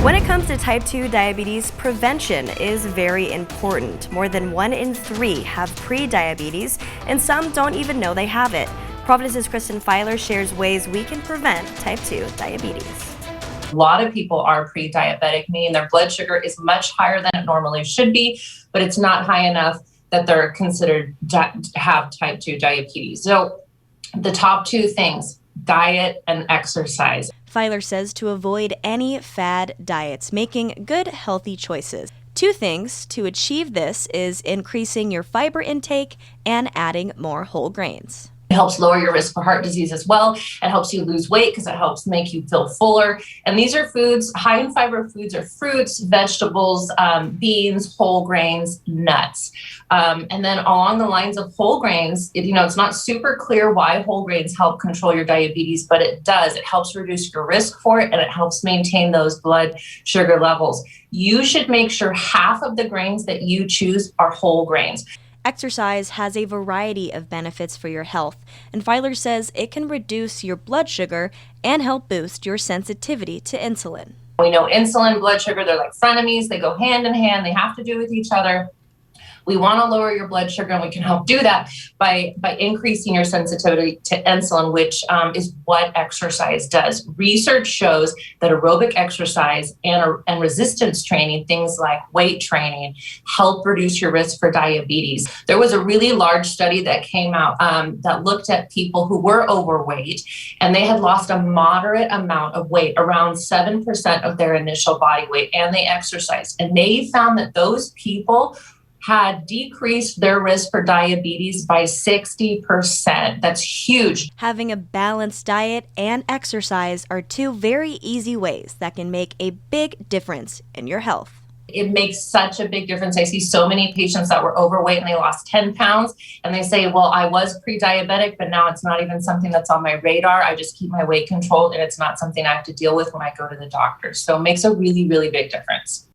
When it comes to type 2 diabetes, prevention is very important. More than 1 in 3 have pre-diabetes, and some don't even know they have it. Providence's Kristen Filer shares ways we can prevent type 2 diabetes. A lot of people are pre-diabetic, meaning their blood sugar is much higher than it normally should be, but it's not high enough that they're considered to have type 2 diabetes. So the top two things, diet and exercise. Filer says to avoid any fad diets, making good, healthy choices. 2 things to achieve this is increasing your fiber intake and adding more whole grains. It helps lower your risk for heart disease as well. It helps you lose weight because it helps make you feel fuller. And these are foods, high in fiber foods are fruits, vegetables, beans, whole grains, nuts. And then along the lines of whole grains, it's not super clear why whole grains help control your diabetes, but it does. It helps reduce your risk for it, and it helps maintain those blood sugar levels. You should make sure half of the grains that you choose are whole grains. Exercise has a variety of benefits for your health, and Filer says it can reduce your blood sugar and help boost your sensitivity to insulin. We know insulin, blood sugar, they're like frenemies. They go hand in hand. They have to do with each other. We want to lower your blood sugar, and we can help do that by increasing your sensitivity to insulin, which is what exercise does. Research shows that aerobic exercise and resistance training, things like weight training, help reduce your risk for diabetes. There was a really large study that came out that looked at people who were overweight, and they had lost a moderate amount of weight, around 7% of their initial body weight, and they exercised. And they found that those people had decreased their risk for diabetes by 60%. That's huge. Having a balanced diet and exercise are 2 very easy ways that can make a big difference in your health. It makes such a big difference. I see so many patients that were overweight and they lost 10 pounds and they say, well, I was pre-diabetic, but now it's not even something that's on my radar. I just keep my weight controlled and it's not something I have to deal with when I go to the doctor. So it makes a really, really big difference.